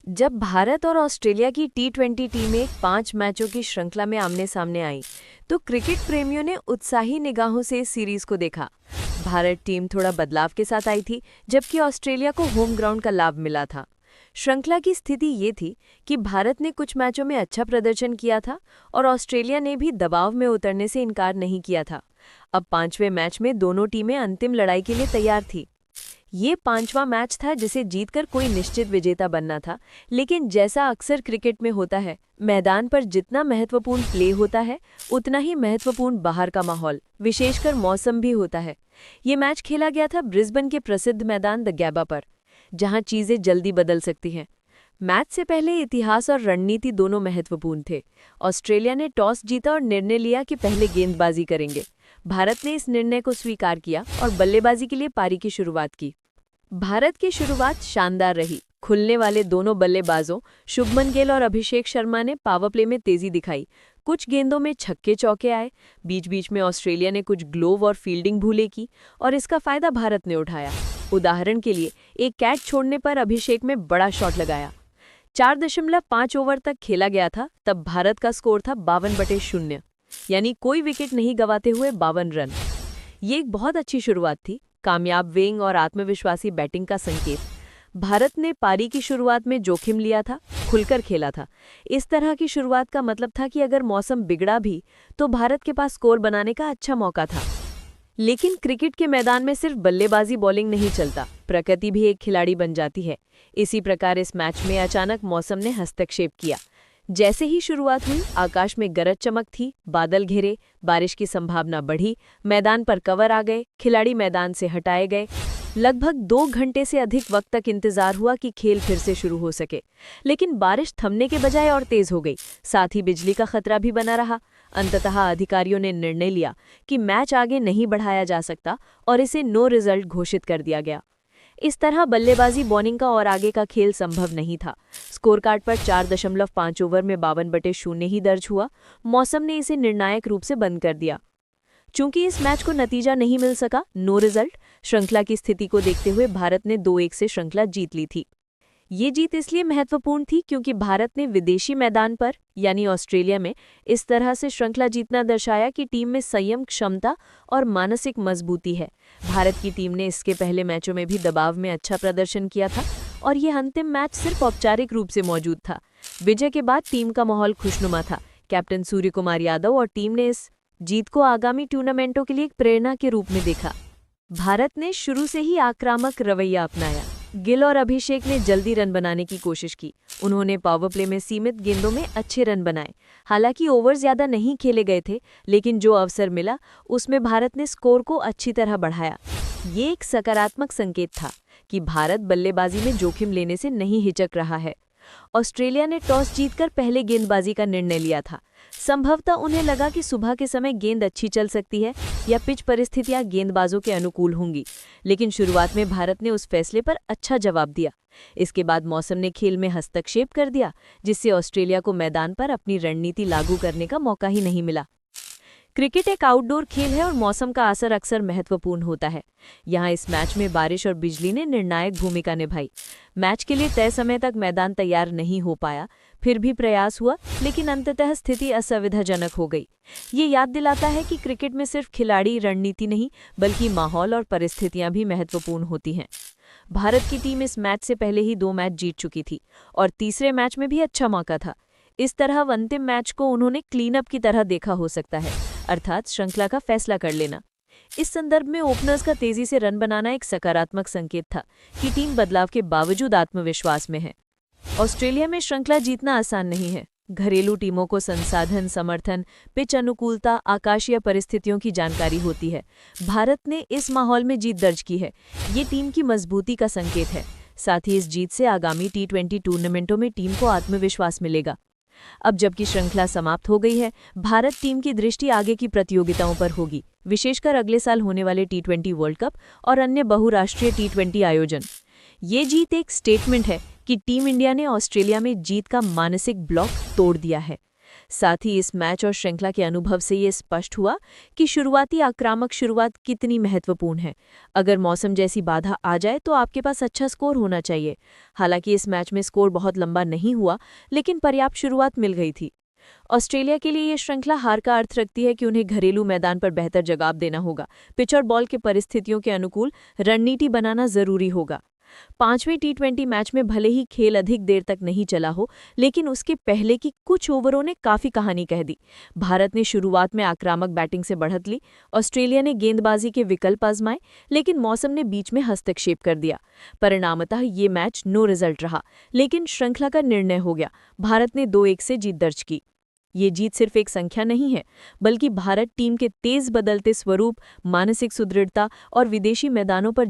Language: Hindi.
जब भारत और ऑस्ट्रेलिया की टी20 टीमें 5 मैचों की श्रृंखला में आमने सामने आई, तो क्रिकेट प्रेमियों ने उत्साही निगाहों से इस सीरीज को देखा। भारत टीम थोड़ा बदलाव के साथ आई थी, जबकि ऑस्ट्रेलिया को होम ग्राउंड का लाभ मिला था। श्रृंखला की स्थिति ये थी कि भारत ने कुछ मैचों में अच्छा प्रदर्शन किया था और ऑस्ट्रेलिया ने भी दबाव में उतरने से इनकार नहीं किया था। अब 5वें मैच में दोनों टीमें अंतिम लड़ाई के लिए तैयार थी। ये 5वां मैच था जिसे जीतकर कोई निश्चित विजेता बनना था, लेकिन जैसा अक्सर क्रिकेट में होता है, मैदान पर जितना महत्वपूर्ण प्ले होता है, उतना ही महत्वपूर्ण बाहर का माहौल, विशेषकर मौसम भी होता है। ये मैच खेला गया था ब्रिस्बेन के प्रसिद्ध मैदान द गैबा पर, जहां चीजें जल्दी बदल सकती हैं। मैच से पहले इतिहास और रणनीति दोनों महत्वपूर्ण थे। ऑस्ट्रेलिया ने टॉस जीता और निर्णय लिया कि पहले गेंदबाजी करेंगे। भारत ने इस निर्णय को स्वीकार किया और बल्लेबाजी के लिए पारी की शुरुआत की। भारत की शुरुआत शानदार रही। खुलने वाले दोनों बल्लेबाजों शुभमन गिल और अभिषेक शर्मा ने पावर प्ले में तेजी दिखाई। कुछ गेंदों में छक्के चौके आए। बीच बीच में ऑस्ट्रेलिया ने कुछ ग्लोव और फील्डिंग भूले की और इसका फायदा भारत ने उठाया। उदाहरण के लिए एक कैच छोड़ने पर अभिषेक में बड़ा शॉट लगाया। 4.5 ओवर तक खेला गया था, तब भारत का स्कोर था 52/0, यानी कोई विकेट नहीं गंवाते हुए 52 रन। ये एक बहुत अच्छी शुरुआत थी, कामयाब विंग और आत्मविश्वासी बैटिंग का संकेत। भारत ने पारी की शुरुआत में जोखिम लिया था, खुलकर खेला था। इस तरह की शुरुआत का मतलब था कि अगर मौसम बिगड़ा भी तो भारत के पास स्कोर बनाने का अच्छा मौका था। लेकिन क्रिकेट के मैदान में सिर्फ बल्लेबाजी बॉलिंग नहीं चलता, प्रकृति भी एक खिलाड़ी बन जाती है। इसी प्रकार इस मैच में अचानक मौसम ने हस्तक्षेप किया। जैसे ही शुरुआत हुई, आकाश में गरज चमक थी, बादल घिरे, बारिश की संभावना बढ़ी, मैदान पर कवर आ गए, खिलाड़ी मैदान से हटाए गए। लगभग 2 घंटे से अधिक वक्त तक इंतजार हुआ कि खेल फिर से शुरू हो सके, लेकिन बारिश थमने के बजाय और तेज हो गई। साथ ही बिजली का खतरा भी बना रहा। अंततः अधिकारियों ने निर्णय लिया कि मैच आगे नहीं बढ़ाया जा सकता और इसे नो रिजल्ट घोषित कर दिया गया। इस तरह बल्लेबाजी बॉलिंग का और आगे का खेल संभव नहीं था। स्कोर कार्ड पर 4.5 ओवर में 52/0 ही दर्ज हुआ। मौसम ने इसे निर्णायक रूप से बंद कर दिया। चूंकि इस मैच को नतीजा नहीं मिल सका, नो रिजल्ट, श्रृंखला की स्थिति को देखते हुए भारत ने 2-1 से श्रृंखला जीत ली थी। ये जीत इसलिए महत्वपूर्ण थी क्योंकि भारत ने विदेशी मैदान पर, यानी ऑस्ट्रेलिया में, इस तरह से श्रृंखला जीतना दर्शाया कि टीम में संयम, क्षमता और मानसिक मजबूती है। भारत की टीम ने इसके पहले मैचों में भी दबाव में अच्छा प्रदर्शन किया था और ये अंतिम मैच सिर्फ औपचारिक रूप से मौजूद था। विजय के बाद टीम का माहौल खुशनुमा था। कैप्टन सूर्यकुमार यादव और टीम ने इस जीत को आगामी टूर्नामेंटों के लिए एक प्रेरणा के रूप में देखा। भारत ने शुरू से ही आक्रामक रवैया अपनाया। गिल और अभिषेक ने जल्दी रन बनाने की कोशिश की। उन्होंने पावर प्ले में सीमित गेंदों में अच्छे रन बनाए। हालांकि ओवर ज्यादा नहीं खेले गए थे, लेकिन जो अवसर मिला उसमें भारत ने स्कोर को अच्छी तरह बढ़ाया। ये एक सकारात्मक संकेत था कि भारत बल्लेबाजी में जोखिम लेने से नहीं हिचक रहा है। ऑस्ट्रेलिया ने टॉस जीतकर पहले गेंदबाजी का निर्णय लिया था। संभवतः उन्हें लगा कि सुबह के समय गेंद अच्छी चल सकती है या पिच परिस्थितियां गेंदबाजों के अनुकूल होंगी, लेकिन शुरुआत में भारत ने उस फैसले पर अच्छा जवाब दिया। इसके बाद मौसम ने खेल में हस्तक्षेप कर दिया, जिससे ऑस्ट्रेलिया को मैदान पर अपनी रणनीति लागू करने का मौका ही नहीं मिला। क्रिकेट एक आउटडोर खेल है और मौसम का असर अक्सर महत्वपूर्ण होता है। यहाँ इस मैच में बारिश और बिजली ने निर्णायक भूमिका निभाई। मैच के लिए तय समय तक मैदान तैयार नहीं हो पाया, फिर भी प्रयास हुआ, लेकिन अंततः स्थिति असुविधाजनक हो गई। ये याद दिलाता है कि क्रिकेट में सिर्फ खिलाड़ी, रणनीति नहीं, बल्कि माहौल और परिस्थितियां भी महत्वपूर्ण होती हैं। भारत की टीम इस मैच से पहले ही 2 मैच जीत चुकी थी और तीसरे मैच में भी अच्छा मौका था। इस तरह अंतिम मैच को उन्होंने क्लीन अप की तरह देखा हो सकता है, अर्थात श्रृंखला का फैसला कर लेना। इस संदर्भ में ओपनर्स का तेजी से रन बनाना एक सकारात्मक संकेत था कि टीम बदलाव के बावजूद आत्मविश्वास में है। ऑस्ट्रेलिया में श्रृंखला जीतना आसान नहीं है। घरेलू टीमों को संसाधन, समर्थन, पिच अनुकूलता, आकाशीय परिस्थितियों की जानकारी होती है। भारत ने इस माहौल में जीत दर्ज की है। ये टीम की मजबूती का संकेत है। साथ ही इस जीत से आगामी टी20 टूर्नामेंटों में टीम को आत्मविश्वास मिलेगा। अब जबकि श्रृंखला समाप्त हो गई है, भारत टीम की दृष्टि आगे की प्रतियोगिताओं पर होगी, विशेषकर अगले साल होने वाले टी20 वर्ल्ड कप और अन्य बहुराष्ट्रीय टी20 आयोजन। ये जीत एक स्टेटमेंट है कि टीम इंडिया ने ऑस्ट्रेलिया में जीत का मानसिक ब्लॉक तोड़ दिया है। साथ ही इस मैच और श्रृंखला के अनुभव से ये स्पष्ट हुआ कि शुरुआती आक्रामक शुरुआत कितनी महत्वपूर्ण है। अगर मौसम जैसी बाधा आ जाए तो आपके पास अच्छा स्कोर होना चाहिए। हालांकि इस मैच में स्कोर बहुत लंबा नहीं हुआ, लेकिन पर्याप्त शुरुआत मिल गई थी। ऑस्ट्रेलिया के लिए ये श्रृंखला हार का अर्थ रखती है कि उन्हें घरेलू मैदान पर बेहतर जवाब देना होगा। पिच और बॉल के परिस्थितियों के अनुकूल रणनीति बनाना जरूरी होगा। 5वें टी20 मैच में भले ही खेल अधिक देर तक नहीं चला हो, लेकिन उसके पहले की कुछ ओवरों ने काफी कहानी कह दी। भारत ने शुरुआत में आक्रामक बैटिंग से बढ़त ली। ऑस्ट्रेलिया ने गेंदबाजी के विकल्प आजमाए, लेकिन मौसम ने बीच में हस्तक्षेप कर दिया। परिणामतः ये मैच नो रिजल्ट रहा, लेकिन श्रृंखला का निर्णय हो गया। भारत ने 2-1 से जीत दर्ज की। ये जीत सिर्फ एक संख्या नहीं है, बल्कि भारत टीम के तेज बदलते स्वरूप, मानसिक सुदृढ़ता और विदेशी मैदानों पर